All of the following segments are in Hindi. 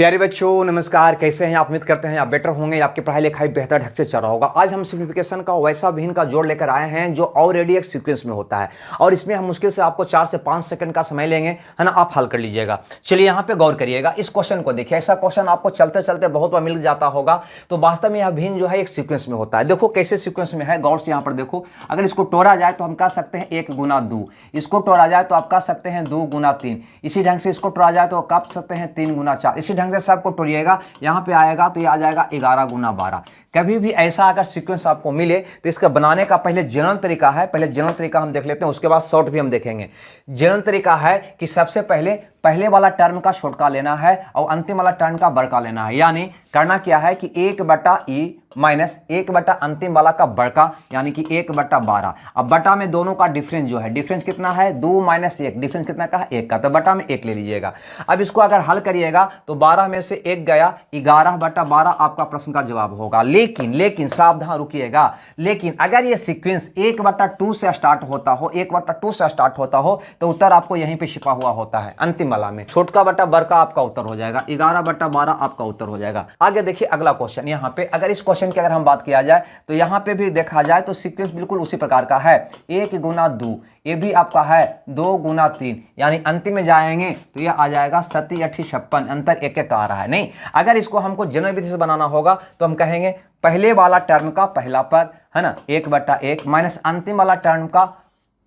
प्यारे बच्चों नमस्कार, कैसे हैं आप। उम्मीद करते हैं आप बेटर होंगे, आपकी पढ़ाई लिखाई बेहतर ढंग से चल रहा होगा। आज हम सिंप्लीफिकेशन का वैसा भिन्न का जोड़ लेकर आए हैं जो ऑलरेडी एक सीक्वेंस में होता है और इसमें हम मुश्किल से आपको 4 से 5 सेकंड का समय लेंगे, है ना। आप हल कर लीजिएगा। चलिए यहाँ पे गौर करिएगा, इस क्वेश्चन को देखिए। ऐसा क्वेश्चन आपको चलते चलते बहुत बार मिल जाता होगा। तो वास्तव में यह भिन्न जो है एक सीक्वेंस में होता है। देखो कैसे सीक्वेंस में है, गौर से यहाँ पर देखो। अगर इसको तोड़ा जाए तो हम कह सकते हैं 1 गुना 2, इसको तोड़ा जाए तो आप कह सकते हैं 2 गुना 3, इसी ढंग से इसको तोड़ा जाए तो कह सकते हैं 3 गुना 4। इसी ढंग से सबको तोड़िएगा, यहाँ पे आएगा तो ये आ जाएगा 11 गुना 12। कभी भी ऐसा अगर सीक्वेंस आपको मिले तो इसका बनाने का पहले जनरल तरीका है, पहले जनरल तरीका हम देख लेते हैं, उसके बाद शॉर्ट भी हम देखेंगे। जनरल तरीका है कि सबसे पहले वाला टर्म का छोटका लेना है और अंतिम वाला टर्म का बड़का लेना है। यानी करना क्या है कि 1/e माइनस 1 अंतिम वाला का बड़का, यानी कि 1/12। अब बटा में दोनों का डिफरेंस जो है, डिफरेंस कितना है 2 माइनस 1, डिफरेंस कितना का है 1 का, तो बटा में 1 ले लीजिएगा। अब इसको अगर हल करिएगा तो 12 में से 1 गया, 11/12 आपका प्रश्न का जवाब होगा। लेकिन सावधान रुकिएगा, लेकिन अगर ये सीक्वेंस 1/2 से स्टार्ट होता हो, 1/2 से स्टार्ट होता हो तो उत्तर आपको यहीं पे छिपा हुआ होता है अंतिम वाला में। छोटका बटा बड़का आपका उत्तर हो जाएगा, 11/12 आपका उत्तर हो जाएगा। आगे देखिए अगला क्वेश्चन। यहाँ पे अगर इस क्वेश्चन की अगर हम बात किया जाए तो यहाँ पे भी देखा जाए तो सीक्वेंस बिल्कुल उसी प्रकार का है। 1 गुना 2, ये भी आपका है 2 गुना 3, यानी अंतिम में जाएंगे तो यह आ जाएगा 7 8 56, अंतर 1 आ रहा है। नहीं, अगर इसको हमको जनरल विधि से बनाना होगा तो हम कहेंगे पहले वाला टर्म का पहला पद, है ना, 1/1 माइनस अंतिम वाला टर्म का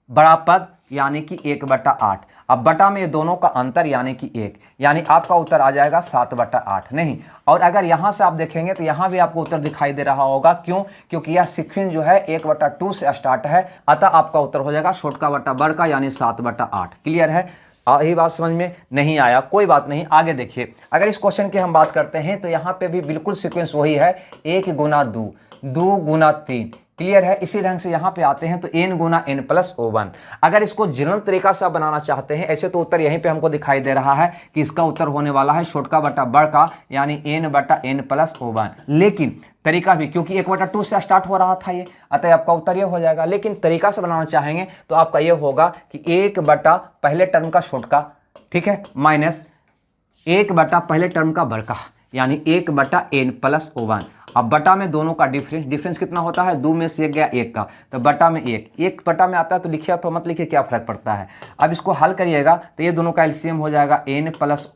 बड़ा पद, यानी कि 1/8। अब बटा में ये दोनों का अंतर यानी कि 1, यानी आपका उत्तर आ जाएगा 7/8। नहीं, और अगर यहाँ से आप देखेंगे तो यहाँ भी आपको उत्तर दिखाई दे रहा होगा। क्यों? क्योंकि यह सीक्वेंस जो है 1/2 से स्टार्ट है, अतः आपका उत्तर हो जाएगा छोटका बटा बड़का, यानी 7/8। क्लियर है? यही बात समझ में नहीं आया, कोई बात नहीं। आगे देखिए, अगर इस क्वेश्चन की हम बात करते हैं तो यहाँ पे भी बिल्कुल सीक्वेंस वही है, 1 गुना 2, 2 गुना 3। क्लियर है? इसी ढंग से यहाँ पे आते हैं तो n गुना n प्लस O1। अगर इसको जनरल तरीका से बनाना चाहते हैं, ऐसे तो उत्तर यहीं पे हमको दिखाई दे रहा है कि इसका उत्तर होने वाला है छोटका बटा बड़का, यानी n/n प्लस O1। लेकिन तरीका भी, क्योंकि 1/2 से स्टार्ट हो रहा था ये, अतः आपका उत्तर ये हो जाएगा। लेकिन तरीका से बनाना चाहेंगे तो आपका ये होगा कि 1 बटा पहले टर्म का छोटका, ठीक है, माइनस 1 बटा पहले टर्म का बड़का, यानी 1/n प्लस O1। अब बटा में दोनों का डिफरेंस कितना होता है, 2 में से 1 गया 1 का, तो बटा में 1 बटा में आता है तो लिखिए तो मत लिखिए, क्या फर्क पड़ता है। अब इसको हल करिएगा तो ये दोनों का एलसीएम हो जाएगा n plus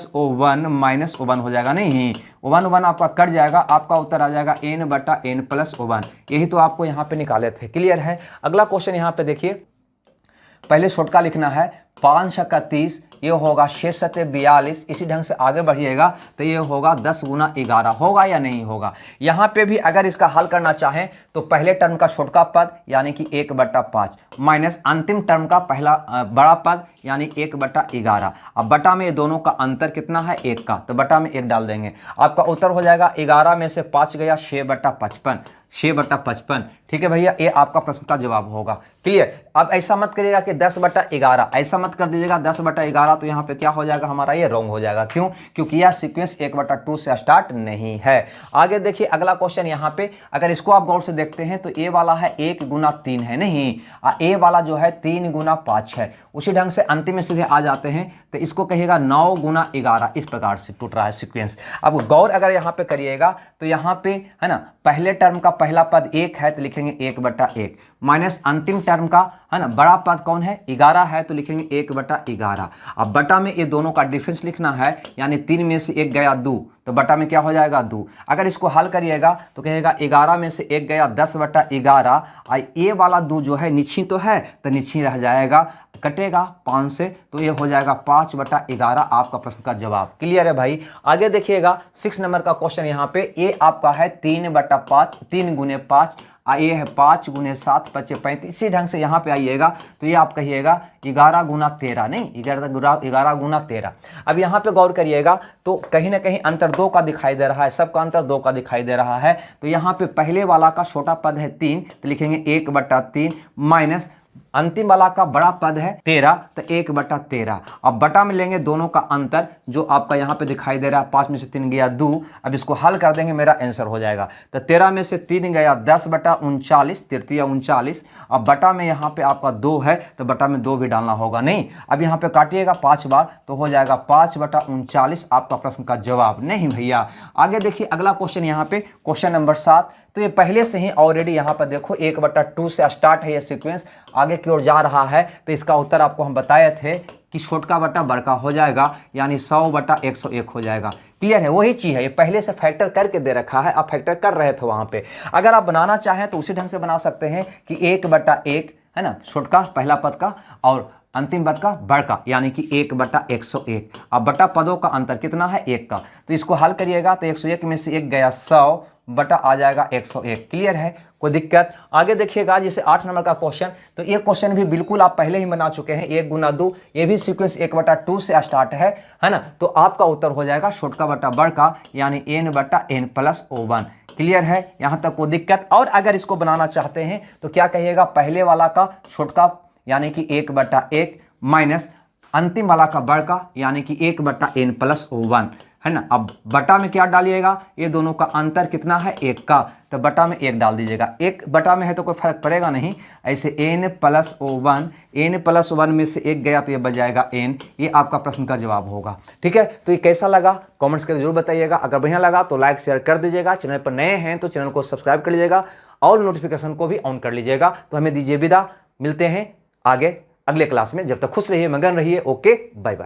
O1 minus O1 हो जाएगा। नहीं, O1 आपका कट जाएगा, आपका उत्तर आ जाएगा n/n प्लस O1। यही तो आपको यहाँ पे निकाले थे। क्लियर है? अगला क्वेश्चन यहाँ पे देखिए, पहले छोटका लिखना है 5 छक्का 30, ये होगा 6 सत्ते 42। इसी ढंग से आगे बढ़िएगा तो ये होगा 10 गुना 11। होगा या नहीं होगा? यहाँ पे भी अगर इसका हल करना चाहें तो पहले टर्म का छोटका पद, यानी कि 1/5 माइनस अंतिम टर्म का पहला बड़ा पद, यानी 1/11। अब बटा में ये दोनों का अंतर कितना है 1 का, तो बटा में 1 डाल देंगे, आपका उत्तर हो जाएगा 11 में से 5 गया 6/55। ठीक है भैया, ये आपका प्रश्न का जवाब होगा। क्लियर? अब ऐसा मत करिएगा कि 10/11, ऐसा मत कर दीजिएगा 10/11, तो यहाँ पे क्या हो जाएगा हमारा, ये रॉन्ग हो जाएगा। क्यों? क्योंकि यह सीक्वेंस 1/2 से स्टार्ट नहीं है। आगे देखिए अगला क्वेश्चन। यहाँ पे अगर इसको आप गौर से देखते हैं तो ए वाला है 1 गुना 3 है, नहीं, ए वाला जो है 3 गुना 5 है। उसी ढंग से अंतिम में सीधे आ जाते हैं तो इसको कहिएगा 9 गुना 11। इस प्रकार से टूट रहा है सीक्वेंस। अब गौर अगर यहाँ पे करिएगा तो यहाँ पे, है ना, पहले टर्म का पहला पद 1 है तो लिखेंगे 1/1 माइनस अंतिम टर्म का, है ना, बड़ा पद कौन है 11 है तो लिखेंगे 1/11। अब बटा में ये दोनों का डिफरेंस लिखना है, यानी 3 में से 1 गया 2, तो बटा में क्या हो जाएगा 2। अगर इसको हल करिएगा तो कहेगा 11 में से 1 गया 10/11। ये वाला 2 जो है नीची तो है तो नीची रह जाएगा, कटेगा 5 से, तो ये हो जाएगा 5/11 आपका प्रश्न का जवाब। क्लियर है भाई? आगे देखिएगा 6 नंबर का क्वेश्चन। यहाँ पे ये आपका है 3/5, 3 गुने 5, ये है 5 गुने 7 5 35। इसी ढंग से यहाँ पे आइएगा तो ये आप कहिएगा 11 गुना 13, नहीं 11 गुना 13। अब यहाँ पे गौर करिएगा तो कहीं ना कहीं अंतर 2 का दिखाई दे रहा है, सबका अंतर 2 का दिखाई दे रहा है। तो यहाँ पे पहले वाला का छोटा पद है 3, तो लिखेंगे 1/3 माइनस अंतिम वाला का बड़ा पद है 13, तो 1/13। अब बटा में लेंगे दोनों का अंतर जो आपका यहाँ पे दिखाई दे रहा है, 5 में से 3 गया 2। अब इसको हल कर देंगे, मेरा आंसर हो जाएगा। तो 13 में से 3 गया 10/39, 39। अब बटा में यहाँ पे आपका 2 है, तो बटा में 2 भी डालना होगा नहीं। अब यहाँ पे काटिएगा 5 बार, तो हो जाएगा 5/39 आपका प्रश्न का जवाब। नहीं भैया, आगे देखिए अगला क्वेश्चन यहाँ पे, क्वेश्चन नंबर 7। तो ये पहले से ही ऑलरेडी यहाँ पर देखो 1/2 से स्टार्ट है ये सीक्वेंस, आगे की ओर जा रहा है। तो इसका उत्तर आपको हम बताए थे कि छोटका बटा बड़का हो जाएगा, यानी 100/101 हो जाएगा। क्लियर है, वही चीज़ है, ये पहले से फैक्टर करके दे रखा है, आप फैक्टर कर रहे थे वहाँ पे। अगर आप बनाना चाहें तो उसी ढंग से बना सकते हैं कि 1/1 है ना, छोटका पहला पद का, और अंतिम पद का बड़का, यानी कि 1/101। अब बटा पदों का अंतर कितना है, 1 का। तो इसको हल करिएगा, तो 101 में से 1 गया 100 बटा आ जाएगा 101। क्लियर है, कोई दिक्कत? आगे देखिएगा जैसे 8 नंबर का क्वेश्चन, तो ये क्वेश्चन भी बिल्कुल आप पहले ही बना चुके हैं, 1 × 2। ये भी सीक्वेंस 1/2 से स्टार्ट है ना। तो आपका उत्तर हो जाएगा छोटका बटा बड़का, यानी n/n+1। क्लियर है, यहाँ तक कोई दिक्कत? और अगर इसको बनाना चाहते हैं तो क्या कहिएगा, पहले वाला का छोटका यानी कि 1/1 माइनस अंतिम वाला का बड़का यानी कि 1/n+1 है ना। अब बटा में क्या डालिएगा, ये दोनों का अंतर कितना है, 1 का, तो बटा में 1 डाल दीजिएगा। 1 बटा में है तो कोई फर्क पड़ेगा नहीं। ऐसे n+1 में से 1 गया तो ये बच जाएगा n। ये आपका प्रश्न का जवाब होगा। ठीक है, तो ये कैसा लगा कमेंट्स करके जरूर बताइएगा। अगर बढ़िया लगा तो लाइक शेयर कर दीजिएगा। चैनल पर नए हैं तो चैनल को सब्सक्राइब कर लीजिएगा और नोटिफिकेशन को भी ऑन कर लीजिएगा। तो हमें दीजिए विदा, मिलते हैं आगे अगले क्लास में। जब तक खुश रहिए, मगन रहिए। Okay, bye bye.